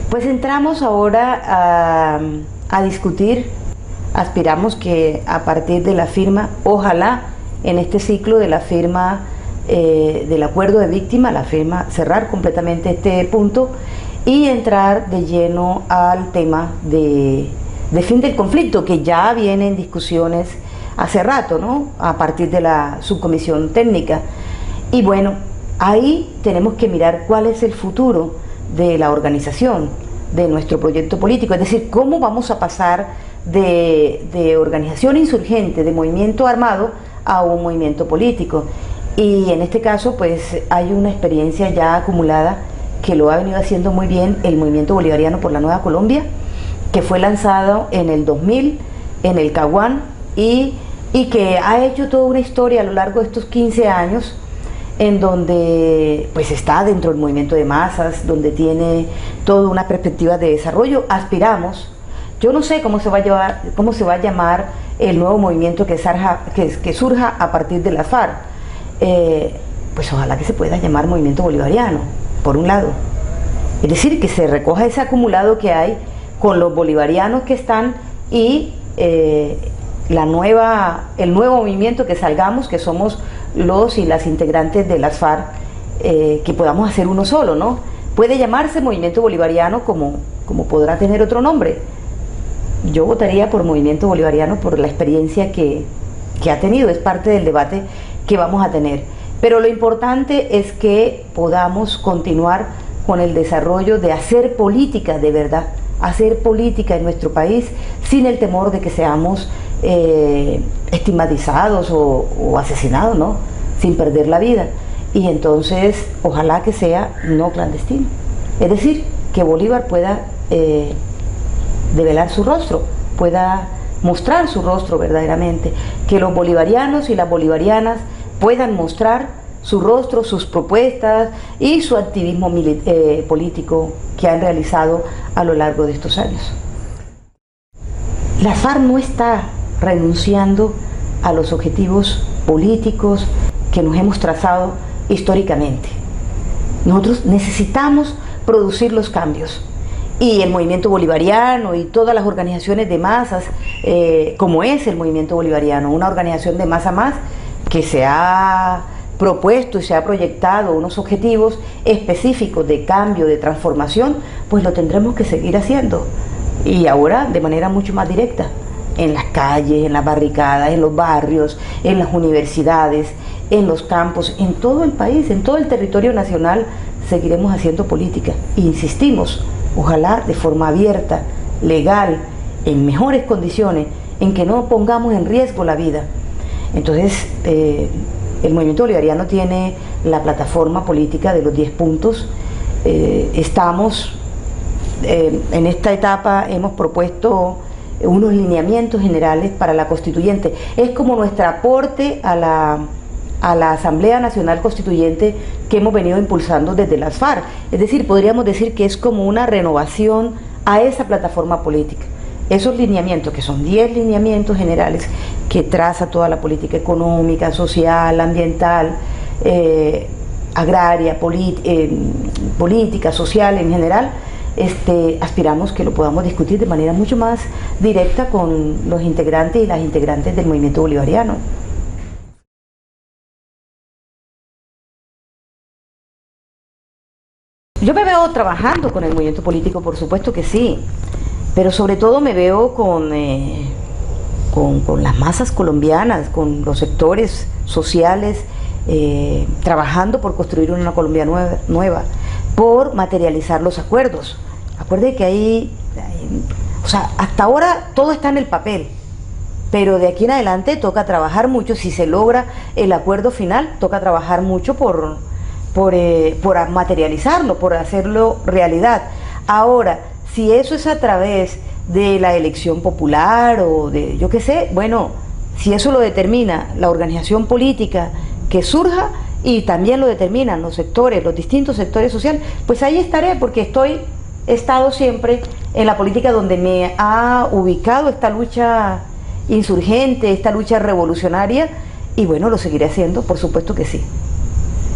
Pues entramos ahora a discutir, aspiramos que a partir de la firma, ojalá en este ciclo de la firma del acuerdo de víctima, la firma, cerrar completamente este punto y entrar de lleno al tema de fin del conflicto, que ya viene en discusiones hace rato, ¿no? A partir de la subcomisión técnica. Y bueno, ahí tenemos que mirar cuál es el futuro de la organización, de nuestro proyecto político, es decir, cómo vamos a pasar de organización insurgente, de movimiento armado, a un movimiento político. Y en este caso, pues hay una experiencia ya acumulada que lo ha venido haciendo muy bien el Movimiento Bolivariano por la Nueva Colombia, que fue lanzado en el 2000 en el Caguán y que ha hecho toda una historia a lo largo de estos 15 años, en donde pues está dentro del movimiento de masas, donde tiene toda una perspectiva de desarrollo. Aspiramos, yo no sé cómo se va a llamar el nuevo movimiento que surja a partir de la FARC, pues ojalá que se pueda llamar Movimiento Bolivariano, por un lado, es decir, que se recoja ese acumulado que hay con los bolivarianos que están y el nuevo movimiento que salgamos, que somos los y las integrantes de las FARC, que podamos hacer uno solo, ¿no? Puede llamarse Movimiento Bolivariano como podrá tener otro nombre. Yo votaría por Movimiento Bolivariano por la experiencia que ha tenido, es parte del debate que vamos a tener. Pero lo importante es que podamos continuar con el desarrollo de hacer política de verdad, hacer política en nuestro país sin el temor de que seamos estigmatizados o asesinados, ¿no? Sin perder la vida. Y entonces ojalá que sea no clandestino, es decir, que Bolívar pueda develar su rostro, pueda mostrar su rostro verdaderamente, que los bolivarianos y las bolivarianas puedan mostrar su rostro, sus propuestas y su activismo político que han realizado a lo largo de estos años. La FARC no está renunciando a los objetivos políticos que nos hemos trazado históricamente. Nosotros necesitamos producir los cambios y el movimiento bolivariano y todas las organizaciones de masas, como es el movimiento bolivariano, una organización de masa más que se ha propuesto y se ha proyectado unos objetivos específicos de cambio, de transformación, pues lo tendremos que seguir haciendo y ahora de manera mucho más directa, en las calles, en las barricadas, en los barrios, en las universidades, en los campos, en todo el país, en todo el territorio nacional seguiremos haciendo política. E insistimos, ojalá de forma abierta, legal, en mejores condiciones, en que no pongamos en riesgo la vida. Entonces, el movimiento bolivariano tiene la plataforma política de los 10 puntos. Estamos, en esta etapa hemos propuesto unos lineamientos generales para la constituyente. Es como nuestro aporte a la Asamblea Nacional Constituyente que hemos venido impulsando desde las FARC. Es decir, podríamos decir que es como una renovación a esa plataforma política. Esos lineamientos, que son 10 lineamientos generales que traza toda la política económica, social, ambiental, agraria, política, social en general, aspiramos que lo podamos discutir de manera mucho más directa con los integrantes y las integrantes del movimiento bolivariano. Yo me veo trabajando con el movimiento político, por supuesto que sí, pero sobre todo me veo con las masas colombianas, con los sectores sociales, trabajando por construir una Colombia nueva, por materializar los acuerdos. Acuerde que o sea, hasta ahora todo está en el papel, pero de aquí en adelante toca trabajar mucho. Si se logra el acuerdo final, toca trabajar mucho por materializarlo, por hacerlo realidad. Ahora, si eso es a través de la elección popular o de, yo qué sé, bueno, si eso lo determina la organización política que surja y también lo determinan los sectores, los distintos sectores sociales, pues ahí estaré, porque he estado siempre en la política donde me ha ubicado esta lucha insurgente, esta lucha revolucionaria, y bueno, lo seguiré haciendo, por supuesto que sí,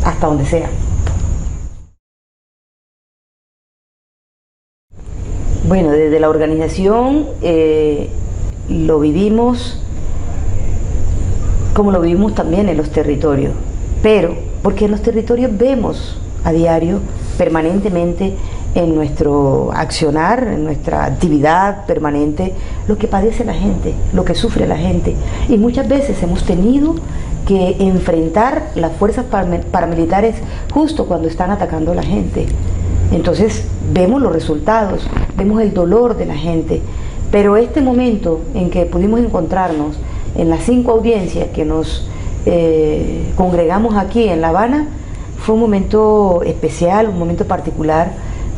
hasta donde sea. Bueno, desde la organización lo vivimos como lo vivimos también en los territorios, pero porque en los territorios vemos a diario, permanentemente, en nuestro accionar, en nuestra actividad permanente, lo que padece la gente, lo que sufre la gente. Y muchas veces hemos tenido que enfrentar las fuerzas paramilitares justo cuando están atacando a la gente. Entonces vemos los resultados, vemos el dolor de la gente, pero este momento en que pudimos encontrarnos en las 5 audiencias que nos congregamos aquí en La Habana, fue un momento especial, un momento particular,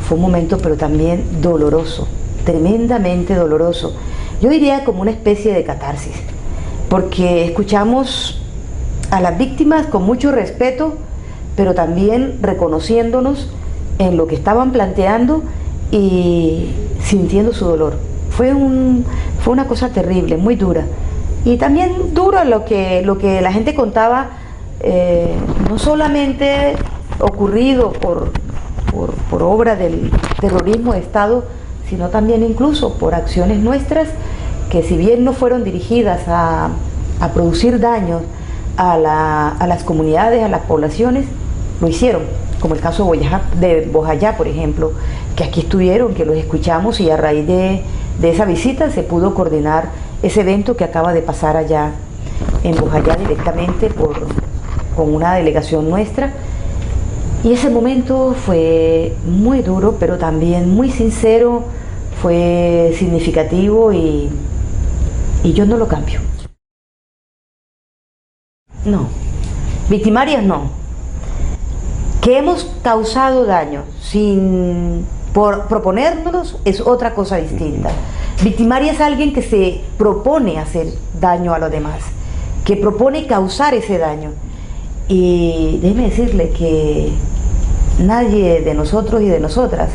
fue un momento pero también doloroso, tremendamente doloroso. Yo diría como una especie de catarsis, porque escuchamos a las víctimas con mucho respeto, pero también reconociéndonos en lo que estaban planteando y sintiendo su dolor. Fue una cosa terrible, muy dura. Y también duro lo que la gente contaba, no solamente ocurrido por obra del terrorismo de Estado, sino también incluso por acciones nuestras que, si bien no fueron dirigidas a producir daños a las comunidades, a las poblaciones, lo hicieron, como el caso de Bojayá, por ejemplo, que aquí estuvieron, que los escuchamos, y a raíz de esa visita se pudo coordinar ese evento que acaba de pasar allá en Bojayá directamente con una delegación nuestra. Y ese momento fue muy duro, pero también muy sincero, fue significativo y yo no lo cambio. No, victimarias no. Que hemos causado daño por proponérnoslos es otra cosa distinta. Victimaria es alguien que se propone hacer daño a los demás, que propone causar ese daño. Y déjeme decirle que nadie de nosotros y de nosotras,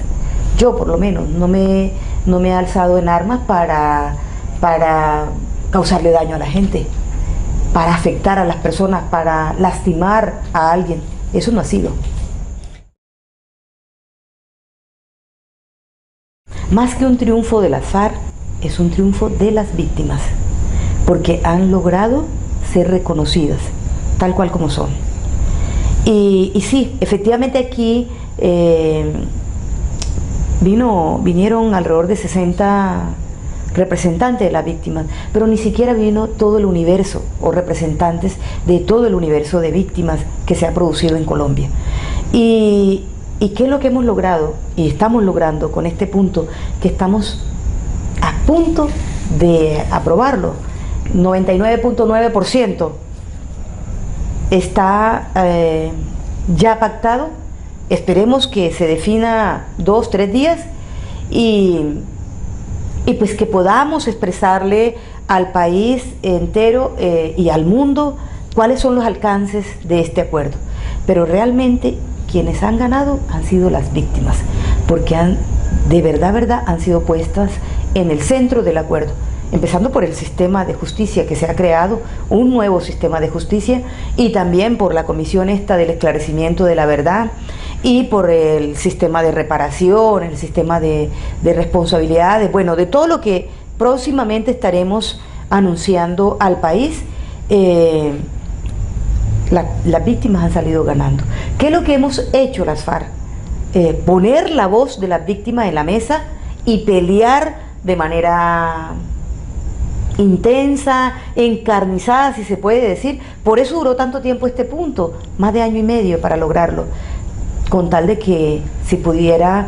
yo por lo menos, no me he alzado en armas para causarle daño a la gente, para afectar a las personas, para lastimar a alguien. Eso no ha sido. Más que un triunfo de las FARC, es un triunfo de las víctimas, porque han logrado ser reconocidas, tal cual como son. Y sí, efectivamente aquí vinieron alrededor de 60 representantes de las víctimas, pero ni siquiera vino todo el universo o representantes de todo el universo de víctimas que se ha producido en Colombia. ¿Y qué es lo que hemos logrado y estamos logrando con este punto? Que estamos a punto de aprobarlo. 99.9% está ya pactado. Esperemos que se defina 2 o 3 días y pues que podamos expresarle al país entero y al mundo cuáles son los alcances de este acuerdo. Pero realmente quienes han ganado han sido las víctimas, porque de verdad han sido puestas en el centro del acuerdo, empezando por el sistema de justicia que se ha creado, un nuevo sistema de justicia, y también por la comisión esta del esclarecimiento de la verdad, y por el sistema de reparación, el sistema de responsabilidades, bueno, de todo lo que próximamente estaremos anunciando al país. Las víctimas han salido ganando. ¿Qué es lo que hemos hecho las FARC? Poner la voz de las víctimas en la mesa y pelear de manera intensa, encarnizada, si se puede decir. Por eso duró tanto tiempo este punto, más de 1 año y medio para lograrlo, con tal de que se pudiera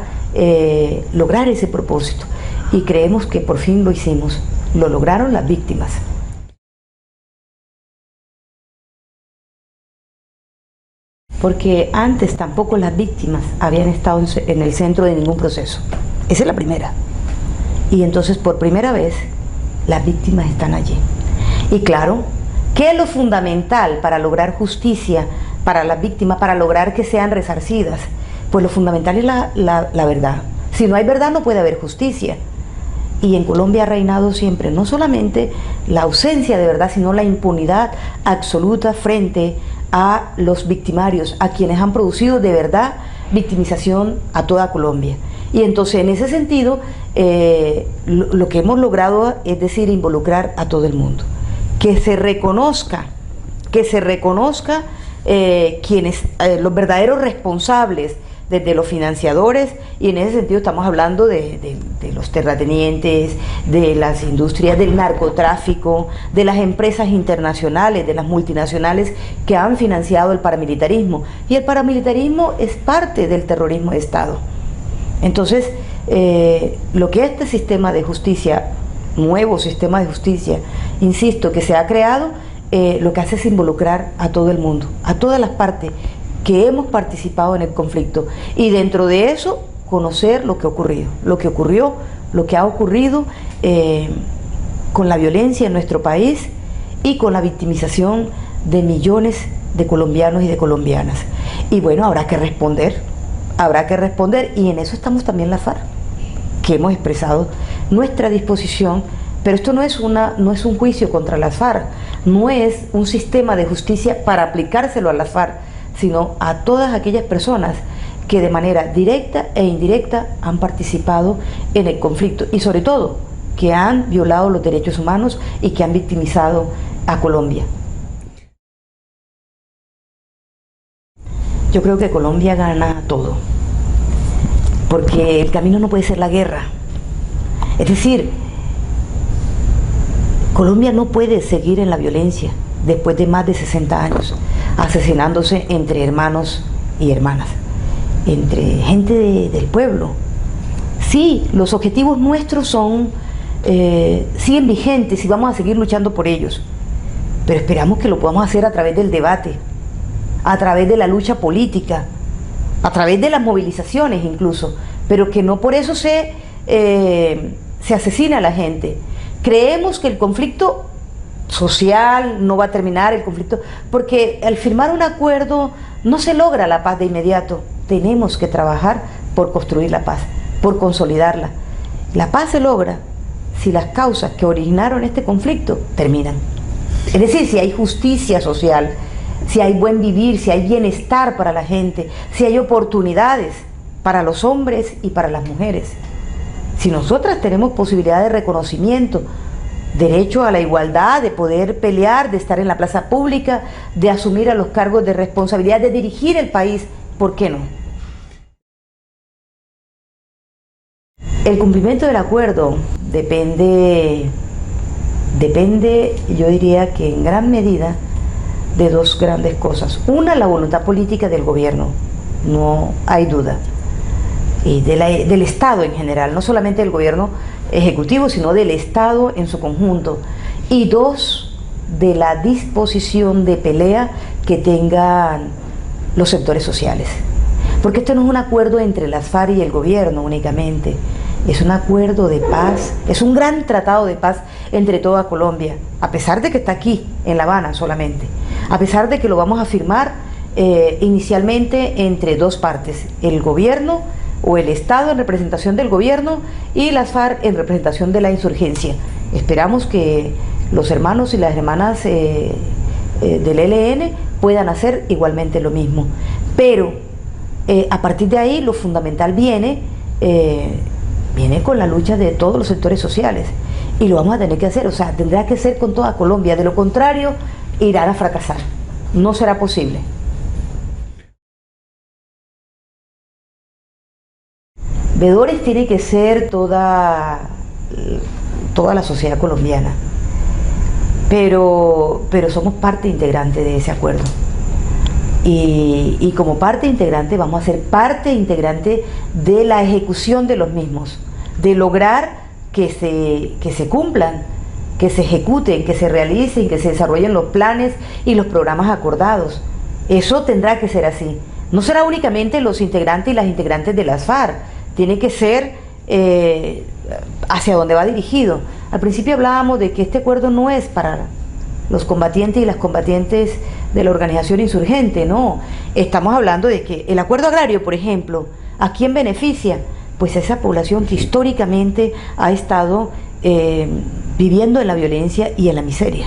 lograr ese propósito. Y creemos que por fin lo hicimos, lo lograron las víctimas. Porque antes tampoco las víctimas habían estado en el centro de ningún proceso. Esa es la primera. Y entonces por primera vez las víctimas están allí. Y claro, ¿qué es lo fundamental para lograr justicia para las víctimas, para lograr que sean resarcidas? Pues lo fundamental es la verdad. Si no hay verdad no puede haber justicia. Y en Colombia ha reinado siempre no solamente la ausencia de verdad, sino la impunidad absoluta frente a los victimarios, a quienes han producido de verdad victimización a toda Colombia. Y entonces en ese sentido lo que hemos logrado es decir, involucrar a todo el mundo, que se reconozca quienes, los verdaderos responsables, desde los financiadores, y en ese sentido estamos hablando de los terratenientes, de las industrias del narcotráfico, de las empresas internacionales, de las multinacionales que han financiado el paramilitarismo, y el paramilitarismo es parte del terrorismo de Estado. Entonces, lo que este sistema de justicia, nuevo sistema de justicia, insisto, que se ha creado, lo que hace es involucrar a todo el mundo, a todas las partes que hemos participado en el conflicto, y dentro de eso conocer lo que ocurrió, lo que ha ocurrido con la violencia en nuestro país y con la victimización de millones de colombianos y de colombianas. Y bueno, habrá que responder, y en eso estamos también la FARC, que hemos expresado nuestra disposición. Pero esto no es un juicio contra las FARC, no es un sistema de justicia para aplicárselo a las FARC, sino a todas aquellas personas que de manera directa e indirecta han participado en el conflicto, y sobre todo que han violado los derechos humanos y que han victimizado a Colombia. Yo creo que Colombia gana todo, porque el camino no puede ser la guerra. Es decir, Colombia no puede seguir en la violencia después de más de 60 años, asesinándose entre hermanos y hermanas, entre gente del pueblo. Sí, los objetivos nuestros siguen vigentes y vamos a seguir luchando por ellos, pero esperamos que lo podamos hacer a través del debate, a través de la lucha política, a través de las movilizaciones incluso, pero que no por eso se asesina a la gente. Creemos que el conflicto social no va a terminar, el conflicto, porque al firmar un acuerdo no se logra la paz de inmediato. Tenemos que trabajar por construir la paz, por consolidarla. La paz se logra si las causas que originaron este conflicto terminan. Es decir, si hay justicia social, si hay buen vivir, si hay bienestar para la gente, si hay oportunidades para los hombres y para las mujeres. Si nosotras tenemos posibilidad de reconocimiento, derecho a la igualdad, de poder pelear, de estar en la plaza pública, de asumir a los cargos de responsabilidad, de dirigir el país, ¿por qué no? El cumplimiento del acuerdo depende, yo diría que en gran medida, de dos grandes cosas. Una, la voluntad política del gobierno, no hay duda. Y del Estado en general, no solamente del gobierno ejecutivo, sino del Estado en su conjunto. Y dos, de la disposición de pelea que tengan los sectores sociales. Porque esto no es un acuerdo entre las FARC y el gobierno únicamente, es un acuerdo de paz, es un gran tratado de paz entre toda Colombia, a pesar de que está aquí, en La Habana solamente, a pesar de que lo vamos a firmar inicialmente entre dos partes, el gobierno o el Estado en representación del gobierno y las FARC en representación de la insurgencia. Esperamos que los hermanos y las hermanas del ELN puedan hacer igualmente lo mismo. Pero a partir de ahí lo fundamental viene con la lucha de todos los sectores sociales. Y lo vamos a tener que hacer, o sea, tendrá que ser con toda Colombia. De lo contrario, irán a fracasar. No será posible. Veedores tiene que ser toda la sociedad colombiana, pero somos parte integrante de ese acuerdo, y como parte integrante vamos a ser parte integrante de la ejecución de los mismos, de lograr que se cumplan, que se ejecuten, que se realicen, que se desarrollen los planes y los programas acordados. Eso tendrá que ser así. No será únicamente los integrantes y las integrantes de las FARC, tiene que ser hacia dónde va dirigido. Al principio hablábamos de que este acuerdo no es para los combatientes y las combatientes de la organización insurgente, no. Estamos hablando de que el acuerdo agrario, por ejemplo, ¿a quién beneficia? Pues a esa población que históricamente ha estado viviendo en la violencia y en la miseria.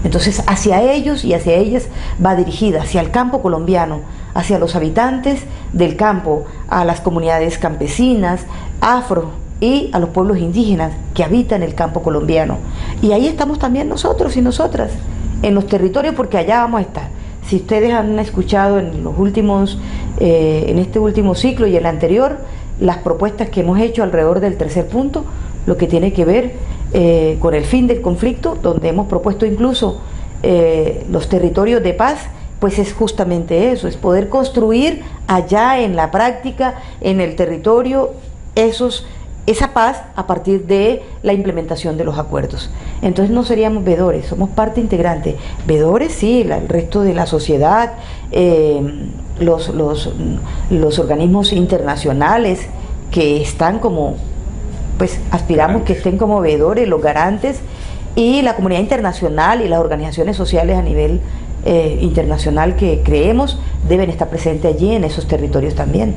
Entonces hacia ellos y hacia ellas va dirigida, hacia el campo colombiano, hacia los habitantes del campo, a las comunidades campesinas, afro y a los pueblos indígenas que habitan el campo colombiano. Y ahí estamos también nosotros y nosotras, en los territorios, porque allá vamos a estar. Si ustedes han escuchado en los últimos, en este último ciclo y el anterior, las propuestas que hemos hecho alrededor del tercer punto, lo que tiene que ver con el fin del conflicto, donde hemos propuesto incluso los territorios de paz, pues es justamente eso, es poder construir allá en la práctica, en el territorio, esa paz a partir de la implementación de los acuerdos. Entonces no seríamos vedores, somos parte integrante. Vedores sí, el resto de la sociedad, los organismos internacionales que están como, pues aspiramos que estén como veedores, los garantes, y la comunidad internacional y las organizaciones sociales a nivel internacional que creemos deben estar presentes allí en esos territorios también.